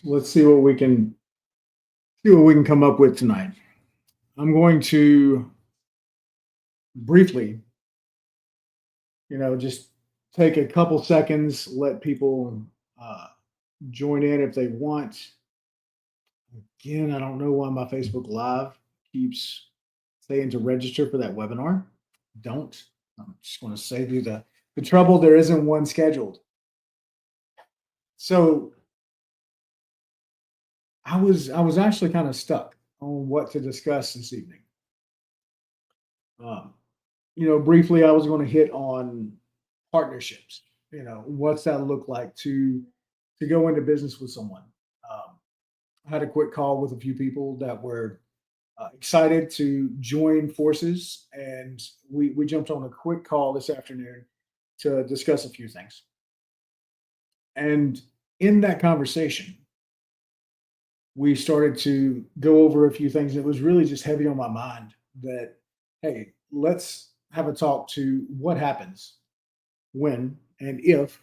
Let's see what we can come up with tonight. I'm going to briefly, just take a couple seconds, let people uh, join in if they want. Again, I don't know why my Facebook Live keeps saying to register for that webinar. Don't. I'm just going to save you the trouble. There isn't one scheduled. So I was actually kind of stuck on what to discuss this evening. Um, briefly, I was going to hit on partnerships. What's that look like to go into business with someone? Um, I had a quick call with a few people that were excited to join forces, and we jumped on a quick call this afternoon to discuss a few things. And in that conversation, we started to go over a few things. It was really just heavy on my mind that, hey, let's have a talk to what happens when and if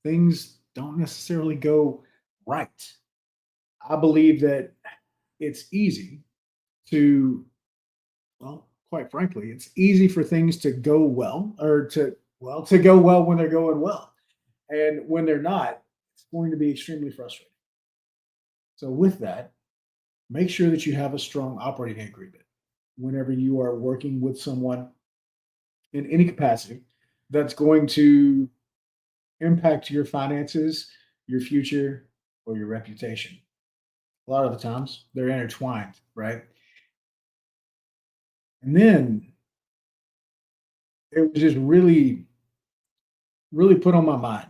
things don't necessarily go right. I believe that it's easy to, well, quite frankly, it's easy for things to go well or to go well when they're going well. And when they're not, it's going to be extremely frustrating. So, with that, make sure that you have a strong operating agreement whenever you are working with someone in any capacity that's going to impact your finances, your future, or your reputation. A lot of the times they're intertwined, right? And then it was just really, really put on my mind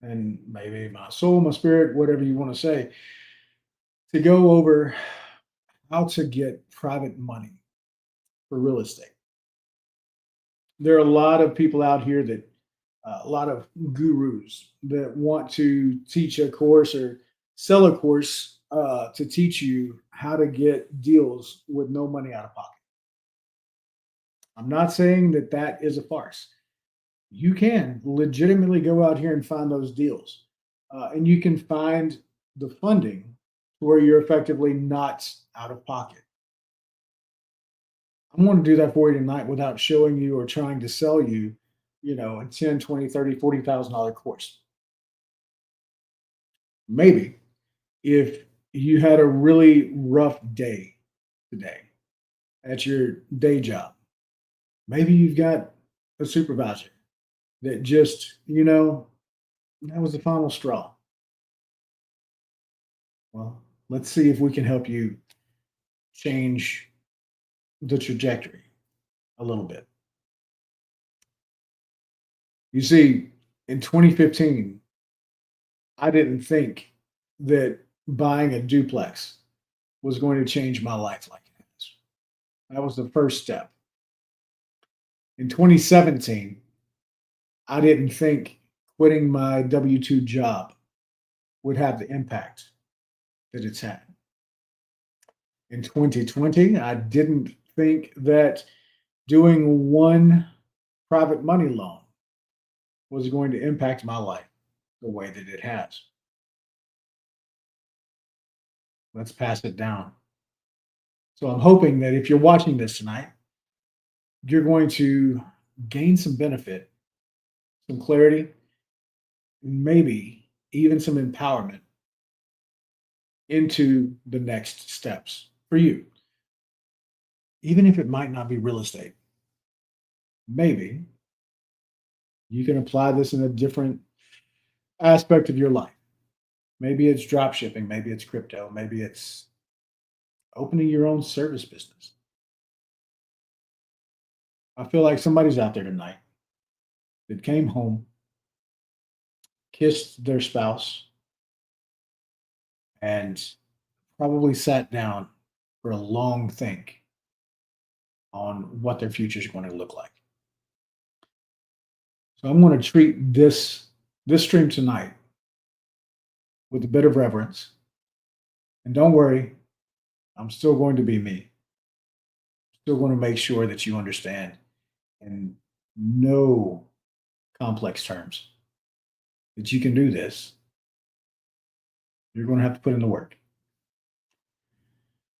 and maybe my soul, my spirit, whatever you want to say, to go over how to get private money for real estate. There are a lot of people out here that, a lot of gurus that want to teach a course or sell a course to teach you how to get deals with no money out of pocket. I'm not saying that that is a farce. You can legitimately go out here and find those deals, and you can find the funding where you're effectively not out of pocket. I want to do that for you tonight without showing you or trying to sell you, a 10, 20, 30, $40,000 course. Maybe if you had a really rough day today at your day job, maybe you've got a supervisor that just, that was the final straw. Well, let's see if we can help you change the trajectory a little bit. You see, in 2015, I didn't think that buying a duplex was going to change my life like it has. That was the first step. In 2017, I didn't think quitting my W 2 job would have the impact that it's had. In 2020, I didn't think that doing one private money loan was going to impact my life the way that it has. Let's pass it down. So I'm hoping that if you're watching this tonight, you're going to gain some benefit, some clarity, maybe even some empowerment into the next steps for you. Even if it might not be real estate, maybe you can apply this in a different aspect of your life. Maybe it's drop shipping, maybe it's crypto, maybe it's opening your own service business. I feel like somebody's out there tonight that came home, kissed their spouse, and probably sat down for a long think on what their future is going to look like. So I'm going to treat this stream tonight with a bit of reverence. And don't worry, I'm still going to be me. Still going to make sure that you understand in no complex terms that you can do this. You're going to have to put in the work.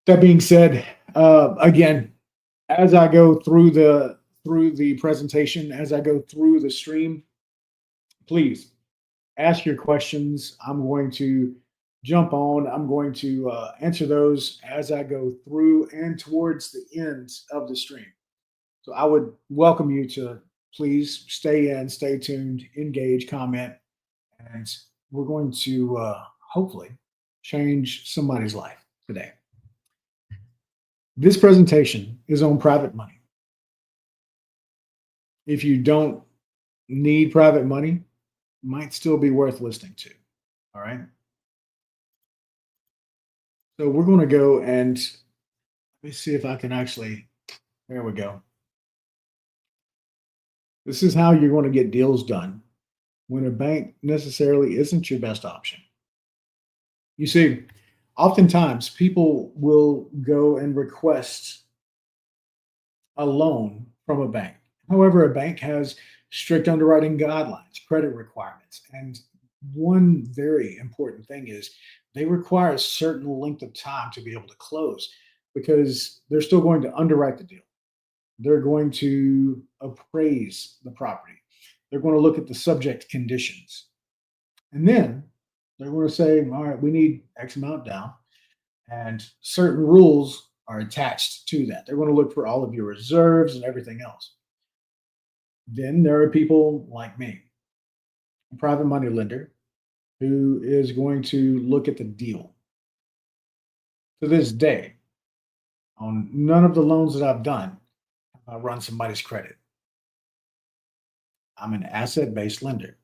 That being said, again, as I go through the presentation, as I go through the stream, please ask your questions. I'm going to jump on. I'm going to answer those as I go through and towards the end of the stream. So I would welcome you to please stay in, stay tuned, engage, comment, and we're going to hopefully change somebody's life today. This presentation is on private money. If you don't need private money, might still be worth listening to. All right. So we're going to go and let me see if I can actually, there we go. This is how you're going to get deals done when a bank necessarily isn't your best option. You see, oftentimes people will go and request a loan from a bank. However, a bank has strict underwriting guidelines, credit requirements, and one very important thing is they require a certain length of time to be able to close because they're still going to underwrite the deal. They're going to appraise the property. They're going to look at the subject conditions. And then they're going to say, all right, we need X amount down. And certain rules are attached to that. They're going to look for all of your reserves and everything else. Then there are people like me, a private money lender, who is going to look at the deal. To this day, on none of the loans that I've done, have I run somebody's credit. I'm an asset-based lender.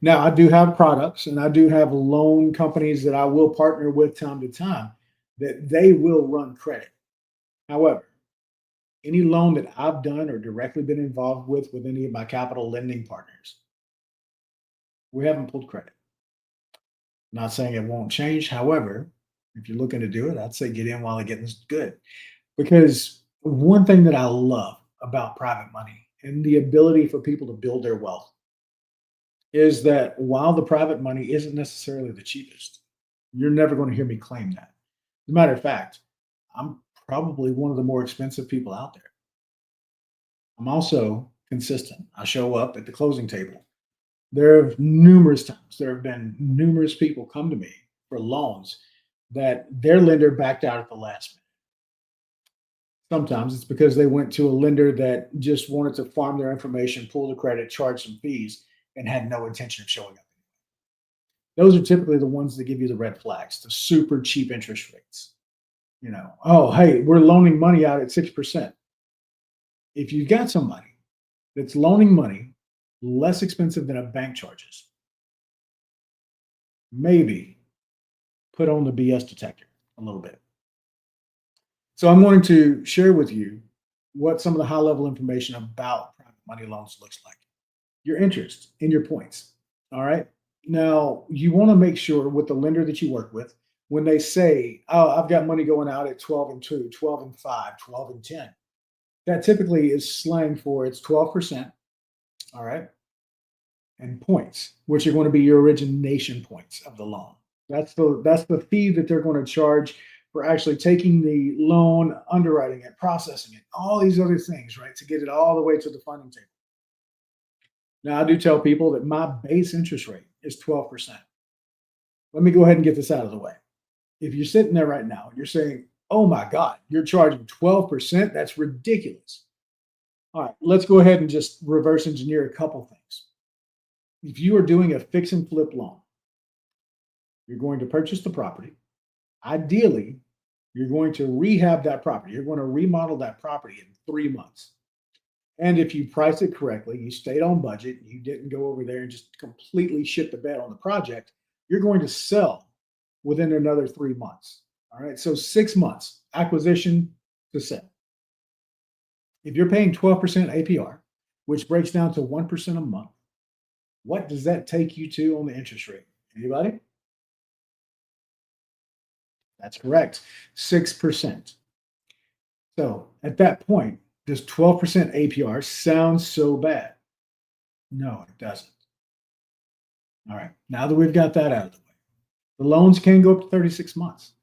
Now, I do have products and I do have loan companies that I will partner with time to time that they will run credit. However, any loan that I've done or directly been involved with any of my capital lending partners, we haven't pulled credit. Not saying it won't change. However, if you're looking to do it, I'd say get in while the getting's good. Because one thing that I love about private money and the ability for people to build their wealth is that while the private money isn't necessarily the cheapest, you're never going to hear me claim that. As a matter of fact, I'm probably one of the more expensive people out there. I'm also consistent. I show up at the closing table. There have numerous times, there have been numerous people come to me for loans that their lender backed out at the last minute. Sometimes it's because they went to a lender that just wanted to farm their information, pull the credit, charge some fees, and had no intention of showing up. Those are typically the ones that give you the red flags, the super cheap interest rates. You know, oh, hey, we're loaning money out at 6%. If you've got somebody that's loaning money less expensive than a bank charges, maybe put on the BS detector a little bit. So I'm going to share with you what some of the high level information about private money loans looks like. Your interest and your points. All right. Now you want to make sure with the lender that you work with, when they say, oh, I've got money going out at 12 and 2, 12 and 5, 12 and 10, that typically is slang for it's 12%. All right. And points, which are going to be your origination points of the loan. That's the fee that they're going to charge for actually taking the loan, underwriting it, processing it, all these other things, right, to get it all the way to the funding table. Now, I do tell people that my base interest rate is 12%. Let me go ahead and get this out of the way. If you're sitting there right now and you're saying, oh my God, you're charging 12%, that's ridiculous. All right, let's go ahead and just reverse engineer a couple things. If you are doing a fix and flip loan, you're going to purchase the property. Ideally, you're going to rehab that property. You're going to remodel that property in 3 months. And if you price it correctly, you stayed on budget, you didn't go over there and just completely shit the bed on the project, you're going to sell within another 3 months. All right. So 6 months acquisition to sell. If you're paying 12% APR, which breaks down to 1% a month, what does that take you to on the interest rate? Anybody? That's correct. 6%. So at that point, does 12% APR sound so bad? No, it doesn't. All right. Now that we've got that out of the way, The loans can go up to 36 months.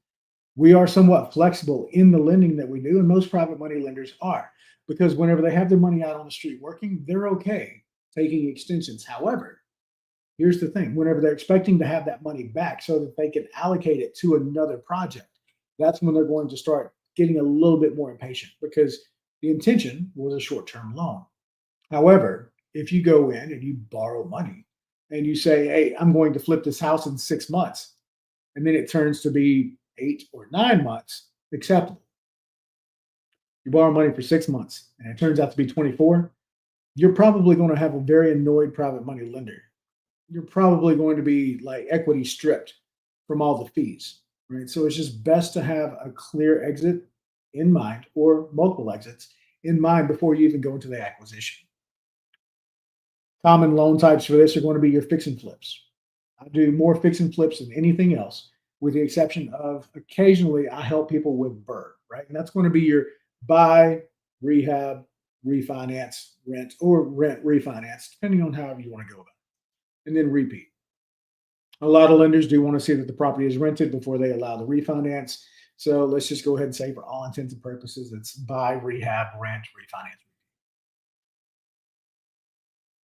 We are somewhat flexible in the lending that we do, and most private money lenders are, because whenever they have their money out on the street working, they're okay taking extensions. However, here's the thing: whenever they're expecting to have that money back so that they can allocate it to another project, that's when they're going to start getting a little bit more impatient because the intention was a short term loan. However, if you go in and you borrow money and you say, hey, I'm going to flip this house in 6 months, and then it turns to be 8 or 9 months, acceptable. You borrow money for 6 months and it turns out to be 24, you're probably going to have a very annoyed private money lender. You're probably going to be like equity stripped from all the fees, right? So it's just best to have a clear exit in mind or multiple exits in mind before you even go into the acquisition. Common loan types for this are going to be your fix and flips. I do more fix and flips than anything else, with the exception of occasionally I help people with BRRRR, right? And that's going to be your buy, rehab, refinance, rent, or rent refinance, depending on however you want to go about it, and then repeat. A lot of lenders do want to see that the property is rented before they allow the refinance. So let's just go ahead and say, for all intents and purposes, it's buy, rehab, rent, refinance.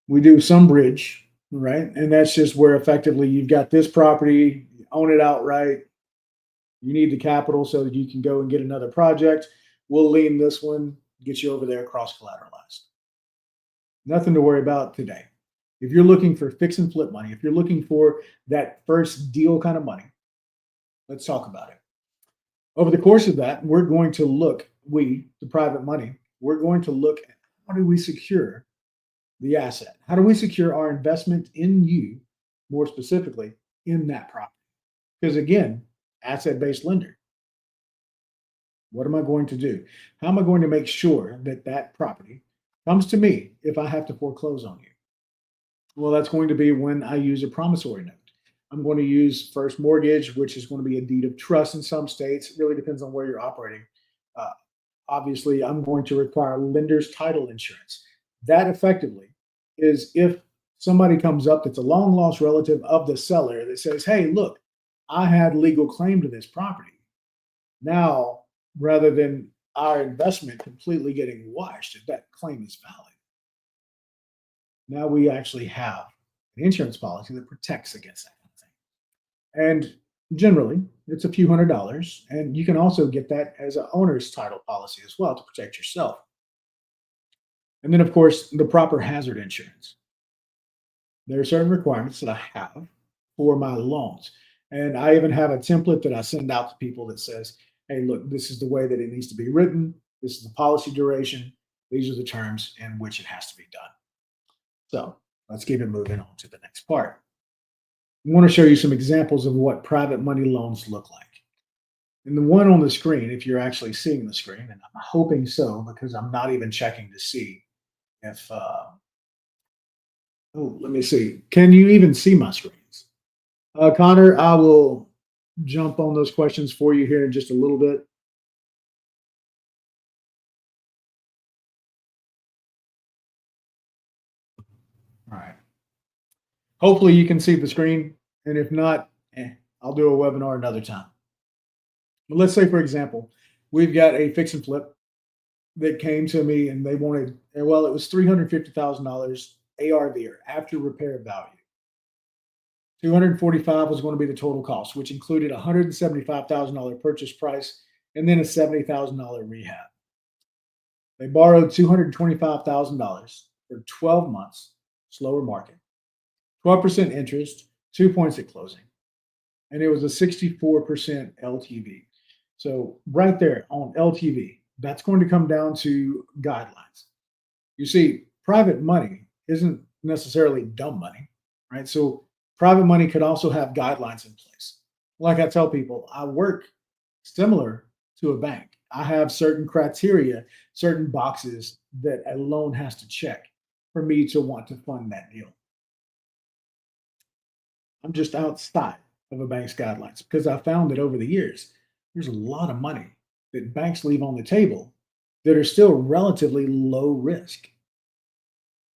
We do some bridge, right? And that's just where effectively you've got this property, you own it outright, you need the capital so that you can go and get another project. We'll lien this one, get you over there cross collateralized. Nothing to worry about today. If you're looking for fix and flip money, if you're looking for that first deal kind of money, let's talk about it. Over the course of that, we're going to look, the private money, we're going to look at how do we secure the asset? How do we secure our investment in you, more specifically, in that property? Because again, asset based lender, what am I going to do? How am I going to make sure that that property comes to me if I have to foreclose on you? Well, that's going to be when I use a promissory note. I'm going to use first mortgage, which is going to be a deed of trust in some states. It really depends on where you're operating. Uh, Obviously, I'm going to require lender's title insurance. That effectively is if somebody comes up that's a long lost relative of the seller that says, hey, look, I had legal claim to this property. Now, rather than our investment completely getting washed, if that claim is valid, now we actually have an insurance policy that protects against that kind of thing. And generally, it's a few $100s. And you can also get that as an owner's title policy as well to protect yourself. And then, of course, the proper hazard insurance. There are certain requirements that I have for my loans. And I even have a template that I send out to people that says, hey, look, this is the way that it needs to be written. This is the policy duration. These are the terms in which it has to be done. So let's keep it moving on to the next part. I want to show you some examples of what private money loans look like. And the one on the screen, if you're actually seeing the screen, and I'm hoping so because I'm not even checking to see if, oh, let me see. Can you even see my screens? Connor, I will jump on those questions for you here in just a little bit. All right. Hopefully you can see the screen. And if not, I'll do a webinar another time. But let's say, for example, we've got a fix and flip that came to me and they wanted, well, it was $350,000 ARV or after repair value. 245 was going to be the total cost, which included a $175,000 purchase price and then a $70,000 rehab. They borrowed $225,000 for 12 months, slower market, 12% interest, 2 points at closing, and it was a 64% LTV. So right there on LTV, that's going to come down to guidelines. You see, private money isn't necessarily dumb money, right? So private money could also have guidelines in place. Like I tell people, I work similar to a bank. I have certain criteria, certain boxes that a loan has to check for me to want to fund that deal. I'm just outside of a bank's guidelines because I found that over the years, there's a lot of money that banks leave on the table that are still relatively low risk.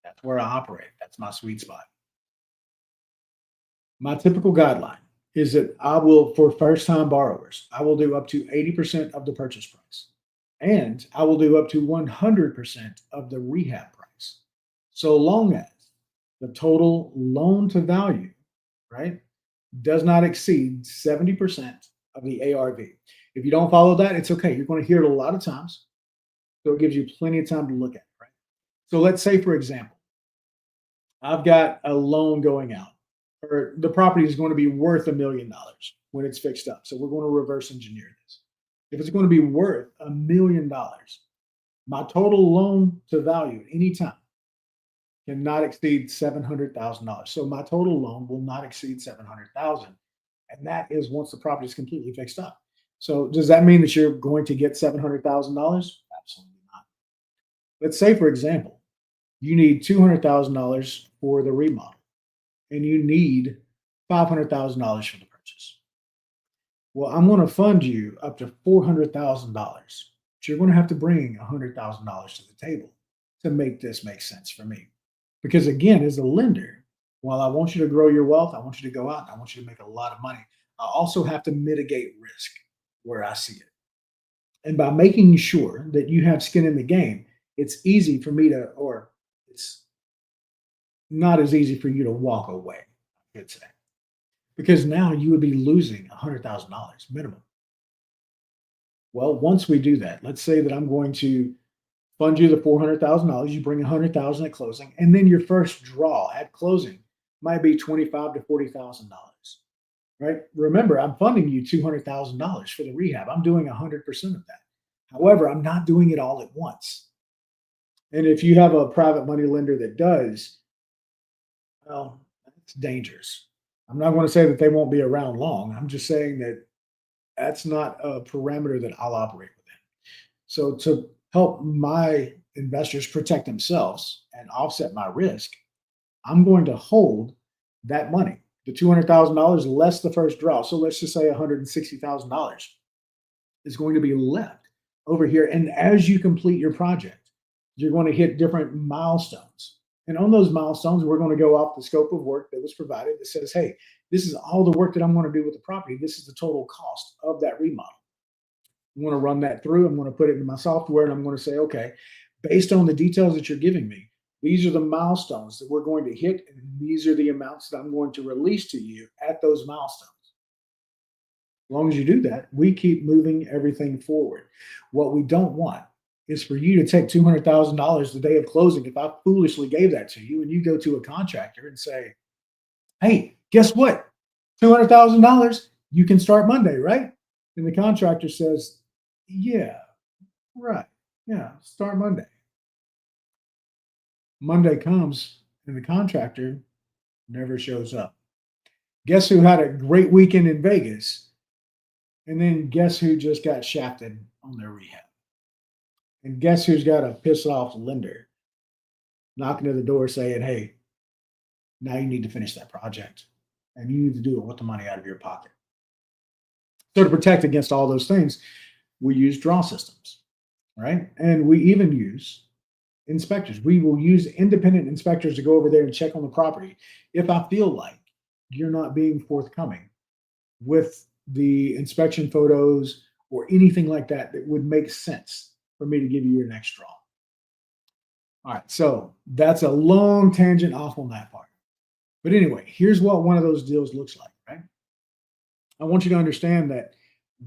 That's where I operate. That's my sweet spot. My typical guideline is that I will, for first time borrowers, I will do up to 80% of the purchase price. And I will do up to 100% of the rehab price. So long as the total loan to value, right, does not exceed 70% of the ARV. If you don't follow that, it's okay. You're going to hear it a lot of times. So it gives you plenty of time to look at it, right? So let's say, for example, I've got a loan going out, or the property is going to be worth $1 million when it's fixed up. So we're going to reverse engineer this. If it's going to be worth $1 million, my total loan to value at any time cannot exceed $700,000. So my total loan will not exceed 700,000, and that is once the property is completely fixed up. So does that mean that you're going to get $700,000? Absolutely not. Let's say, for example, you need $200,000 for the remodel, and you need $500,000 for the purchase. Well, I'm going to fund you up to $400,000, but you're going to have to bring $100,000 to the table to make this make sense for me. Because again, as a lender, while I want you to grow your wealth, I want you to go out, and I want you to make a lot of money. I also have to mitigate risk where I see it. And by making sure that you have skin in the game, it's easy for me to, or it's not as easy for you to walk away, I should say. Because now you would be losing $100,000 minimum. Well, once we do that, let's say that I'm going to fund you the $400,000, you bring 100,000 at closing, and then your first draw at closing might be 25 to $40,000, right? Remember, I'm funding you $200,000 for the rehab. I'm doing 100% of that. However, I'm not doing it all at once. And if you have a private money lender that does, well, it's dangerous. I'm not going to say that they won't be around long. I'm just saying that that's not a parameter that I'll operate within. So to help my investors protect themselves and offset my risk, I'm going to hold that money, the $200,000 less the first draw. So let's just say $160,000 is going to be left over here. And as you complete your project, you're going to hit different milestones. And on those milestones, we're going to go off the scope of work that was provided that says, hey, this is all the work that I'm going to do with the property. This is the total cost of that remodel. I'm going to run that through. I'm going to put it into my software, and I'm going to say, okay, based on the details that you're giving me, these are the milestones that we're going to hit, and these are the amounts that I'm going to release to you at those milestones. As long as you do that, we keep moving everything forward. What we don't want is for you to take $200,000 the day of closing. If I foolishly gave that to you and you go to a contractor and say, hey, guess what? $200,000, you can start Monday, right? And the contractor says, yeah, right. Yeah, start Monday. Monday comes and the contractor never shows up. Guess who had a great weekend in Vegas? And then guess who just got shafted on their rehab? And guess who's got a pissed off lender knocking at the door saying, hey, now you need to finish that project and you need to do it with the money out of your pocket. So to protect against all those things, we use draw systems, right? And we even use inspectors. We will use independent inspectors to go over there and check on the property if I feel like you're not being forthcoming with the inspection photos or anything like that that would make sense for me to give you your next draw. All right, so that's a long tangent off on that part. But anyway, here's what one of those deals looks like, right? I want you to understand that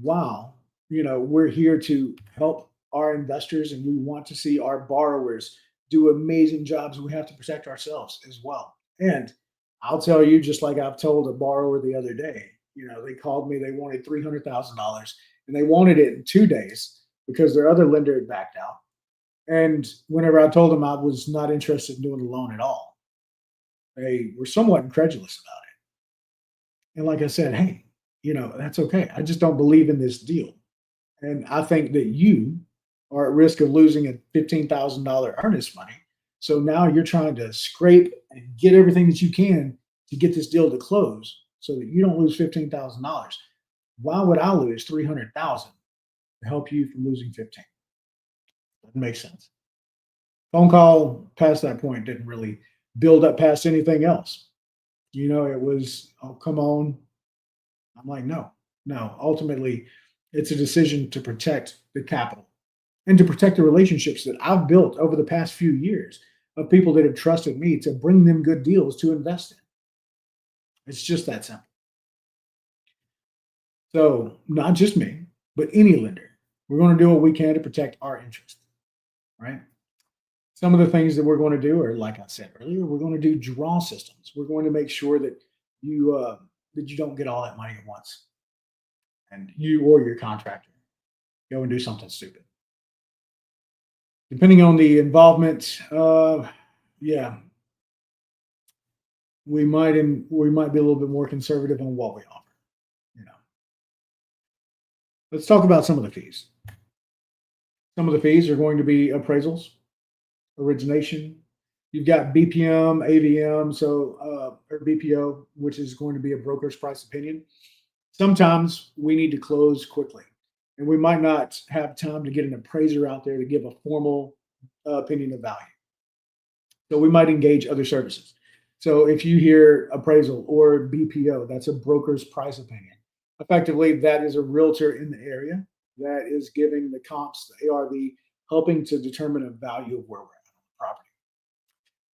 while we're here to help our investors and we want to see our borrowers do amazing jobs, we have to protect ourselves as well. And I'll tell you, just like I've told a borrower the other day, they called me, they wanted $300,000 and they wanted it in 2 days because their other lender had backed out. And whenever I told them I was not interested in doing the loan at all, they were somewhat incredulous about it. And like I said, hey, that's okay. I just don't believe in this deal. And I think that you are at risk of losing a $15,000 earnest money. So now you're trying to scrape and get everything that you can to get this deal to close so that you don't lose $15,000. Why would I lose $300,000 to help you from losing 15? Doesn't make sense. Phone call past that point didn't really build up past anything else. It was, oh, come on. I'm like, no, no. Ultimately, it's a decision to protect the capital and to protect the relationships that I've built over the past few years of people that have trusted me to bring them good deals to invest in. It's just that simple. So, not just me, but any lender, we're going to do what we can to protect our interest, right? Some of the things that we're going to do are, like I said earlier, we're going to do draw systems. We're going to make sure you that you don't get all that money at once, and you or your contractor go and do something stupid. Depending on the involvement, yeah, we might be a little bit more conservative on what we offer. You know, let's talk about some of the fees. Some of the fees are going to be appraisals, origination. You've got BPM, AVM, or BPO, which is going to be a broker's price opinion. Sometimes we need to close quickly, and we might not have time to get an appraiser out there to give a formal opinion of value. So we might engage other services. So if you hear appraisal or BPO, that's a broker's price opinion. Effectively, that is a realtor in the area that is giving the comps, the ARV, helping to determine a value of where we're at on the property.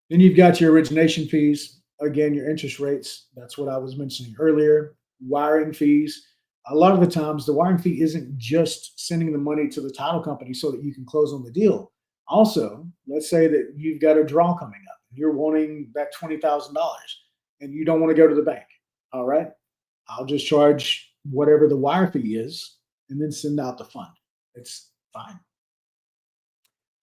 Then you've got your origination fees. Again, your interest rates. That's what I was mentioning earlier. Wiring fees. A lot of the times, the wiring fee isn't just sending the money to the title company so that you can close on the deal. Also, let's say that you've got a draw coming up. You're wanting that $20,000 and you don't want to go to the bank. All right. I'll just charge whatever the wire fee is and then send out the fund. It's fine.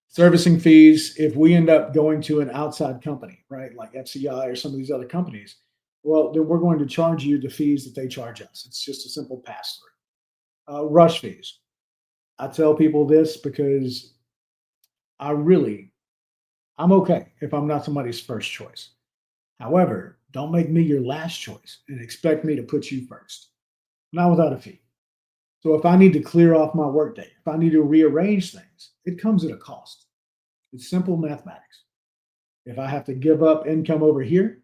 Servicing fees, if we end up going to an outside company, right, like FCI or some of these other companies, well, then we're going to charge you the fees that they charge us. It's just a simple pass through. Rush fees. I tell people this because I really, I'm okay if I'm not somebody's first choice. However, don't make me your last choice and expect me to put you first, not without a fee. So if I need to clear off my workday, if I need to rearrange things, it comes at a cost. It's simple mathematics. If I have to give up income over here,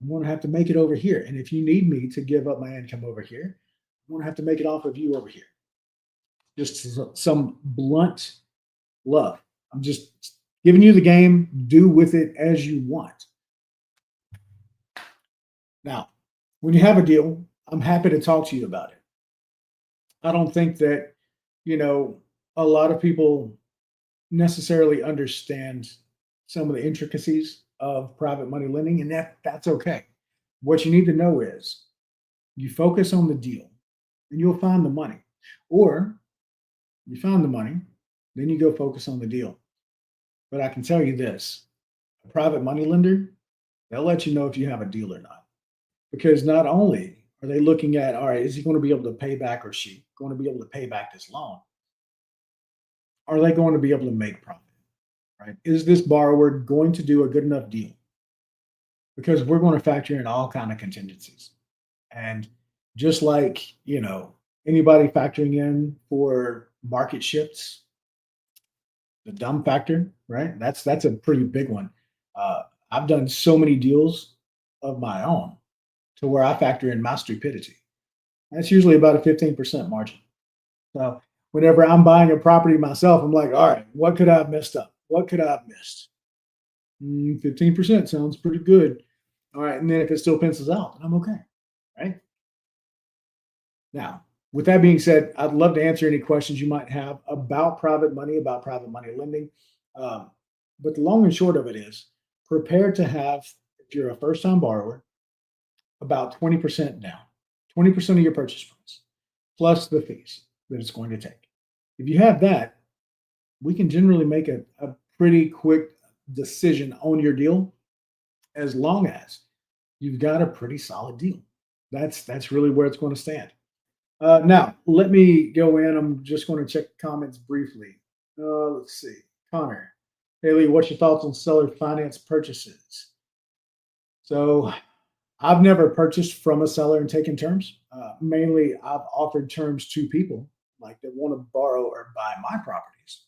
I'm going to have to make it over here. And if you need me to give up my income over here, I'm going to have to make it off of you over here. Just some blunt love. I'm just giving you the game. Do with it as you want. Now, when you have a deal, I'm happy to talk to you about it. I don't think that, you know, a lot of people necessarily understand some of the intricacies of private money lending, and that's okay. What you need to know is you focus on the deal and you'll find the money. Or you found the money, then you go focus on the deal. But I can tell you this, a private money lender, they'll let you know if you have a deal or not. Because not only are they looking at, all right, is he going to be able to pay back or she going to be able to pay back this loan? Are they going to be able to make profit? Right? Is this borrower going to do a good enough deal? Because we're going to factor in all kind of contingencies. And just like, anybody factoring in for market shifts, the dumb factor, right? That's a pretty big one. I've done so many deals of my own to where I factor in my stupidity. That's usually about a 15% margin. So whenever I'm buying a property myself, I'm like, all right, what could I have messed up? What could I have missed? 15% sounds pretty good. All right. And then if it still pencils out, then I'm okay. Right. Now, with that being said, I'd love to answer any questions you might have about private money lending. Um, but the long and short of it is prepare to have, if you're a first time borrower, about 20% down, 20% of your purchase price, plus the fees that it's going to take. If you have that, we can generally make a pretty quick decision on your deal as long as you've got a pretty solid deal. That's really where it's going to stand. Now, let me go in. I'm just going to check the comments briefly. Let's see. Connor, Haley, what's your thoughts on seller finance purchases? So, I've never purchased from a seller and taken terms. Mainly, I've offered terms to people like that want to borrow or buy my properties.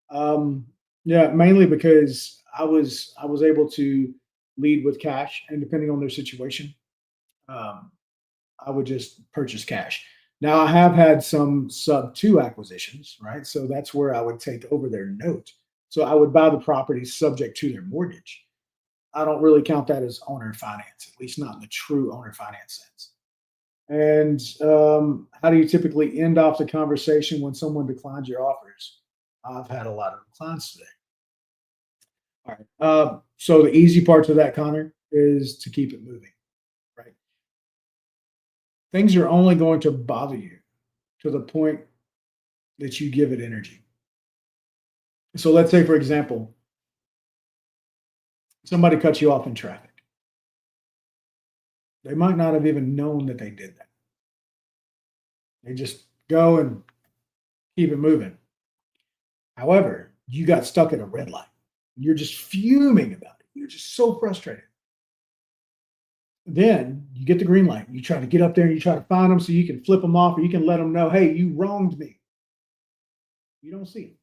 Um, yeah, mainly because I was able to lead with cash, and depending on their situation, um, I would just purchase cash. Now I have had some sub two acquisitions, right? So that's where I would take over their note. So I would buy the property subject to their mortgage. I don't really count that as owner finance, at least not in the true owner finance sense. And how do you typically end off the conversation when someone declines your offers? I've had a lot of declines today. All right. So the easy part to that, Connor, is to keep it moving, right? Things are only going to bother you to the point that you give it energy. So let's say, for example, somebody cuts you off in traffic. They might not have even known that they did that. They just go and keep it moving. However, you got stuck at a red light. You're just fuming about it. You're just so frustrated. Then you get the green light. You try to get up there and you try to find them so you can flip them off or you can let them know, hey, you wronged me. You don't see it.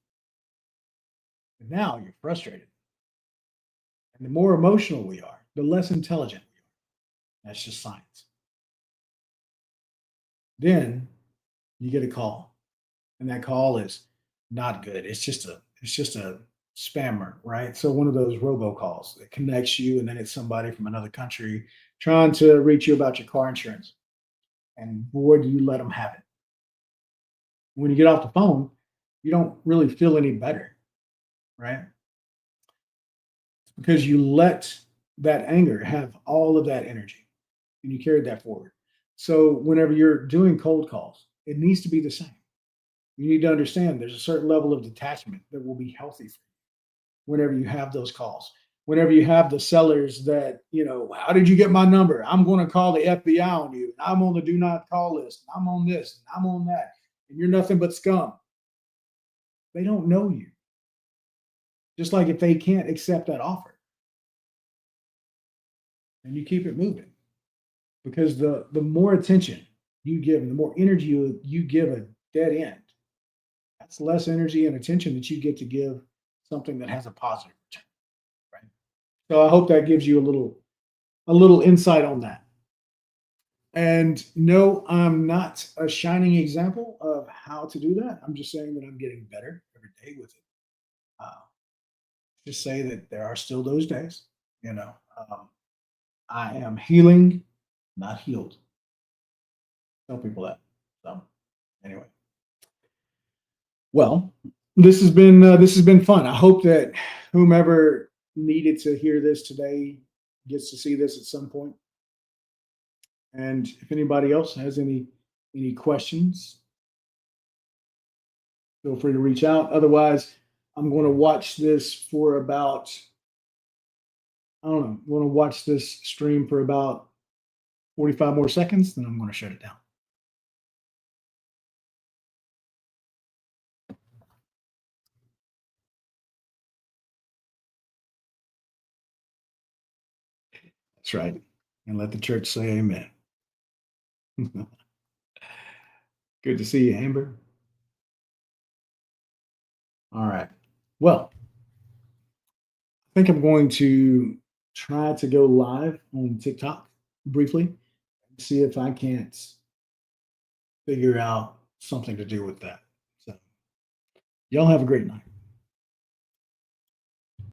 And now you're frustrated. And the more emotional we are, the less intelligent we are. That's just science. Then you get a call, and that call is not good. It's just a spammer, right? So one of those robocalls that connects you, and then it's somebody from another country trying to reach you about your car insurance. And boy, do you let them have it. When you get off the phone, you don't really feel any better, right? Because you let that anger have all of that energy and you carried that forward. So whenever you're doing cold calls, it needs to be the same. You need to understand there's a certain level of detachment that will be healthy for you whenever you have those calls. Whenever you have the sellers that, how did you get my number? I'm going to call the FBI on you. I'm on the do not call list. I'm on this and I'm on that. And you're nothing but scum. They don't know you. Just like if they can't accept that offer and you keep it moving because the more attention you give and the more energy you give a dead end, that's less energy and attention that you get to give something that has a positive return, right? So I hope that gives you a little insight on that. And no, I'm not a shining example of how to do that. I'm just saying that I'm getting better every day with it. Uh, just say that there are still those days. You know, um, I am healing, not healed. Tell people that. So anyway, well, this has been fun. I hope that whomever needed to hear this today gets to see this at some point. And if anybody else has any questions, feel free to reach out. Otherwise, I'm going to watch this for about I don't know. I'm going to watch this stream for about 45 more seconds, then I'm going to shut it down. That's right. And let the church say amen. Good to see you, Amber. All right. Well, I think I'm going to try to go live on TikTok briefly, see if I can't figure out something to do with that. So, y'all have a great night.